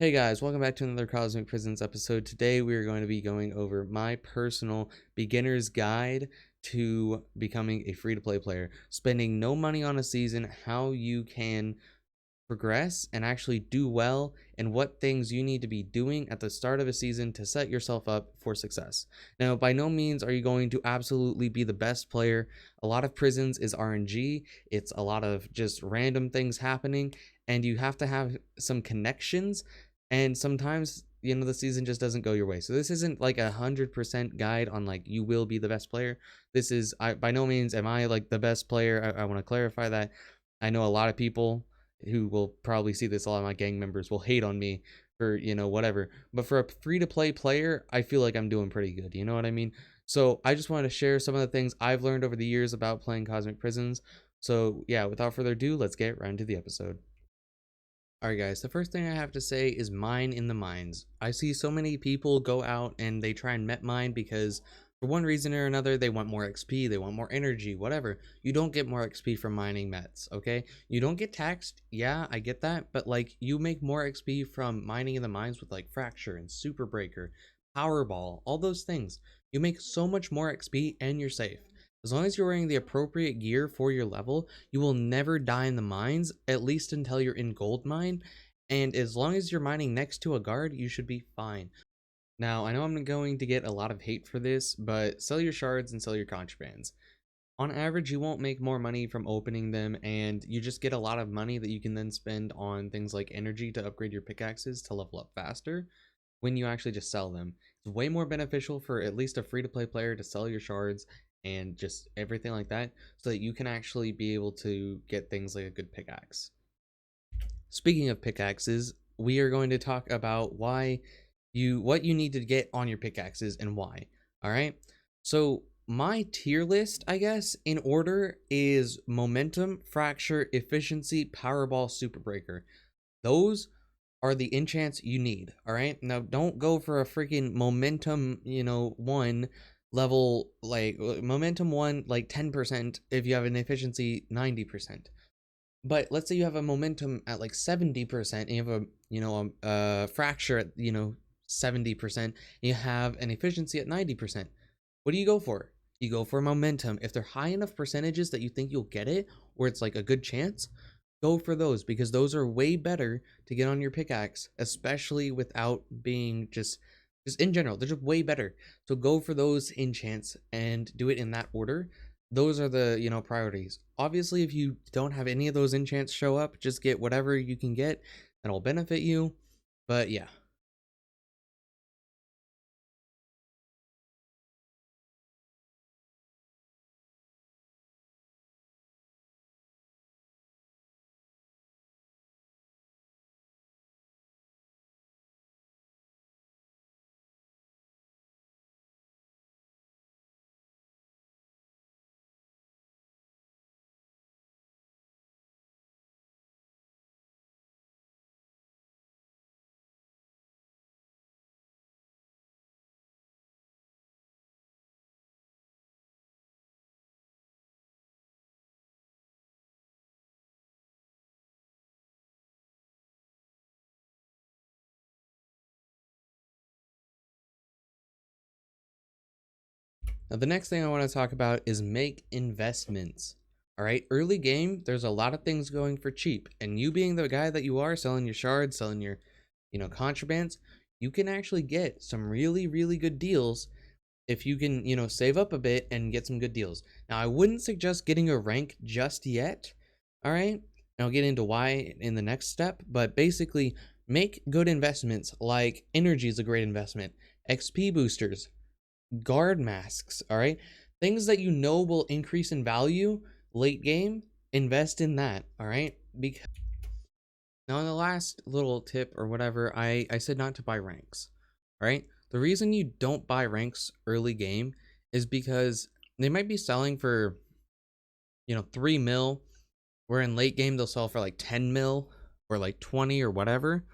Hey guys, welcome back to another Cosmic Prisons episode. Today we are going to be going over my personal beginner's guide to becoming a free-to-play player, spending no money on a season, how you can progress and actually do well, and what things you need to be doing at the start of a season to set yourself up for success. Now, by no means are you going to absolutely be the best player. A lot of prisons is RNG. It's a lot of just random things happening, and you have to have some connections, and sometimes the season just doesn't go your way. So this isn't like 100% guide on like you will be the best player. This is, I by no means am I like the best player. I want to clarify that. I know a lot of people who will probably see this, a lot of my gang members will hate on me for whatever, but for a free to play player I feel like I'm doing pretty good, you know what I mean? So I just wanted to share some of the things I've learned over the years about playing Cosmic Prisons. So yeah, without further ado, let's get right into the episode. Alright guys, the first thing I have to say is mine in the mines. I see so many people go out and they try and met mine because for one reason or another they want more XP, they want more energy, whatever. You don't get more XP from mining mets, okay? You don't get taxed, yeah, I get that, but like you make more XP from mining in the mines with like Fracture and Super Breaker, Powerball, all those things. You make so much more XP and you're safe. As long as you're wearing the appropriate gear for your level, you will never die in the mines, at least until you're in gold mine. And as long as you're mining next to a guard, you should be fine. Now, I know I'm going to get a lot of hate for this, but sell your shards and sell your contrabands. On average, you won't make more money from opening them, and you just get a lot of money that you can then spend on things like energy to upgrade your pickaxes to level up faster when you actually just sell them. It's way more beneficial for at least a free-to-play player to sell your shards and just everything like that so that you can actually be able to get things like a good pickaxe. Speaking of pickaxes, we are going to talk about what you need to get on your pickaxes and why. All right? So, my tier list, I guess, in order is Momentum, Fracture, Efficiency, Powerball, Super Breaker. Those are the enchants you need. All right, now don't go for a freaking momentum 1 level, like momentum 1 like 10% if you have an efficiency 90%. But let's say you have a momentum at like 70% and you have a fracture at 70% and you have an efficiency at 90%. What do you go for? You go for momentum. If they're high enough percentages that you think you'll get it, or it's like a good chance, go for those, because those are way better to get on your pickaxe, especially without being just in general. They're just way better. So go for those enchants and do it in that order. Those are the priorities. Obviously, if you don't have any of those enchants show up, just get whatever you can get that'll benefit you. But yeah. Now, the next thing I want to talk about is make investments. All right, early game, there's a lot of things going for cheap, and you being the guy that you are, selling your shards, selling your, contrabands, you can actually get some really, really good deals if you can, save up a bit and get some good deals. Now, I wouldn't suggest getting a rank just yet. All right, and I'll get into why in the next step, but basically, make good investments. Like energy is a great investment, XP boosters, guard masks, all right? Things that will increase in value late game, invest in that, all right? Because now in the last little tip or whatever, I said not to buy ranks, all right? The reason you don't buy ranks early game is because they might be selling for 3 mil, where in late game they'll sell for like 10 mil or like 20 or whatever.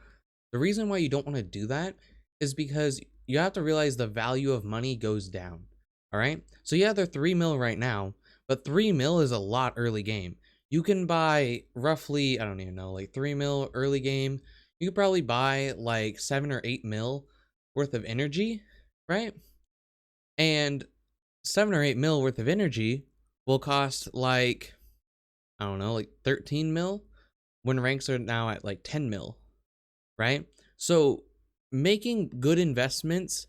The reason why you don't want to do that is because you have to realize the value of money goes down. All right. So yeah, they're 3 mil right now, but 3 mil is a lot early game. You can buy roughly, I don't even know, like 3 mil early game. you could probably buy like 7 or 8 mil worth of energy, right? And 7 or 8 mil worth of energy will cost like, I don't know, like 13 mil when ranks are now at like 10 mil, right? So making good investments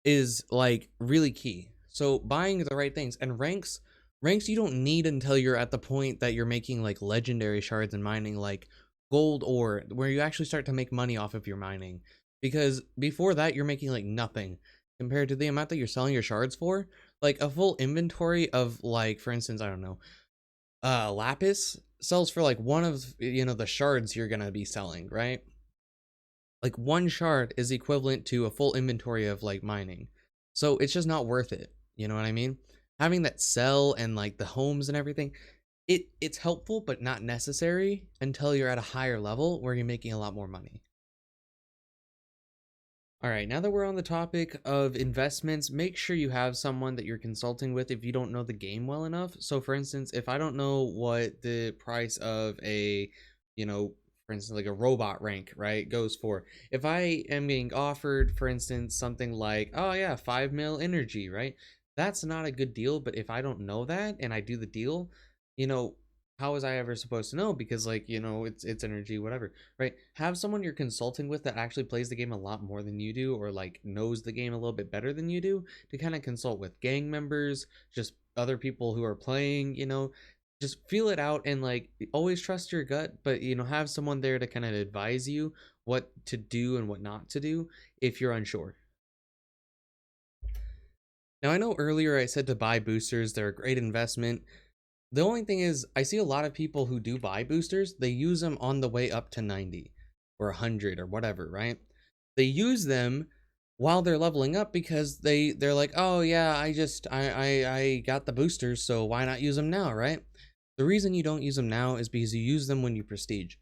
is like really key. So buying the right things, and ranks you don't need until you're at the point that you're making like legendary shards and mining like gold ore, where you actually start to make money off of your mining. Because before that you're making like nothing compared to the amount that you're selling your shards for. Like a full inventory of, like, for instance, I don't know, lapis sells for like one of, the shards you're gonna be selling, right? Like one shard is equivalent to a full inventory of like mining. So it's just not worth it. You know what I mean? Having that sell and like the homes and everything, it's helpful but not necessary until you're at a higher level where you're making a lot more money. All right, now that we're on the topic of investments, make sure you have someone that you're consulting with if you don't know the game well enough. So for instance, if I don't know what the price of a, for instance, like a robot rank, right, goes for. If I am being offered, for instance, something like, oh yeah, 5 mil energy, right? That's not a good deal, but if I don't know that and I do the deal, you know, how was I ever supposed to know? Because like, it's energy, whatever, right? Have someone you're consulting with that actually plays the game a lot more than you do, or like knows the game a little bit better than you do, to kind of consult with gang members, just other people who are playing, just feel it out, and like always trust your gut, but have someone there to kind of advise you what to do and what not to do if you're unsure. Now, I know earlier I said to buy boosters, they're a great investment. The only thing is, I see a lot of people who do buy boosters, they use them on the way up to 90 or 100 or whatever, right? They use them while they're leveling up because they're like, "Oh yeah, I got the boosters, so why not use them now, right?" The reason you don't use them now is because you use them when you prestige.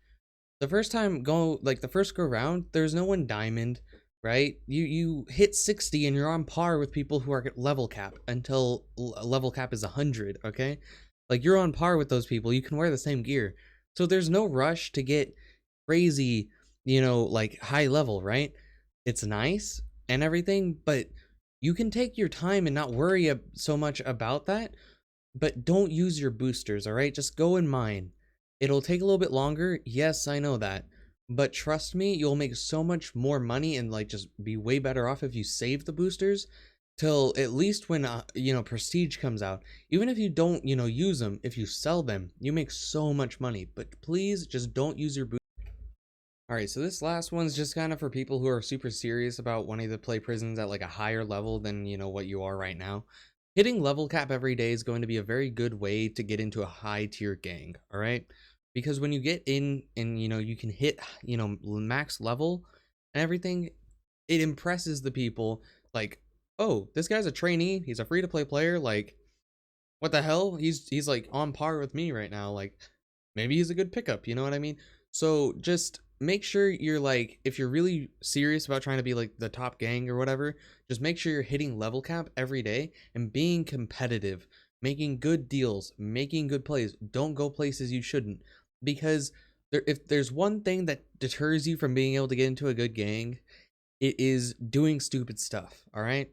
The first go round, there's no one diamond, right? You hit 60 and you're on par with people who are at level cap until level cap is 100, okay? Like you're on par with those people. You can wear the same gear. So there's no rush to get crazy, like high level, right? It's nice and everything, but you can take your time and not worry so much about that, but don't use your boosters, all right? Just go in mine. It'll take a little bit longer. Yes, I know that. But trust me, you'll make so much more money and like just be way better off if you save the boosters till at least when prestige comes out. Even if you don't, use them, if you sell them, you make so much money. But please just don't use your boosters. All right, so this last one's just kind of for people who are super serious about wanting to play prisons at like a higher level than, what you are right now. Hitting level cap every day is going to be a very good way to get into a high tier gang, all right? Because when you get in and, you can hit, max level and everything, it impresses the people like, oh, this guy's a trainee, he's a free to play player, like, what the hell? He's like on par with me right now. Like maybe he's a good pickup, you know what I mean? So just make sure you're like, if you're really serious about trying to be like the top gang or whatever, just make sure you're hitting level cap every day and being competitive, making good deals, making good plays. Don't go places you shouldn't, because if there's one thing that deters you from being able to get into a good gang, it is doing stupid stuff. All right,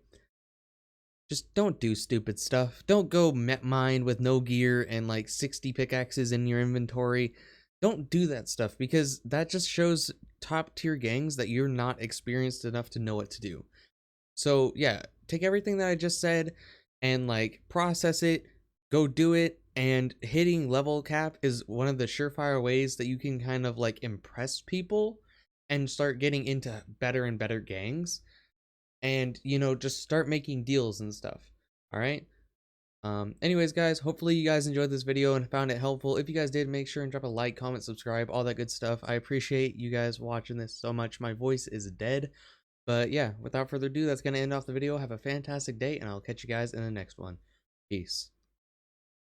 just don't do stupid stuff. Don't go mine with no gear and like 60 pickaxes in your inventory. Don't do that stuff, because that just shows top tier gangs that you're not experienced enough to know what to do. So yeah, take everything that I just said and like process it, go do it, and hitting level cap is one of the surefire ways that you can kind of like impress people and start getting into better and better gangs, and just start making deals and stuff. All right, anyways guys, hopefully you guys enjoyed this video and found it helpful. If you guys did, make sure and drop a like, comment, subscribe, all that good stuff. I appreciate you guys watching this so much. My voice is dead, but yeah, without further ado, that's gonna end off the video. Have a fantastic day, and I'll catch you guys in the next one. Peace.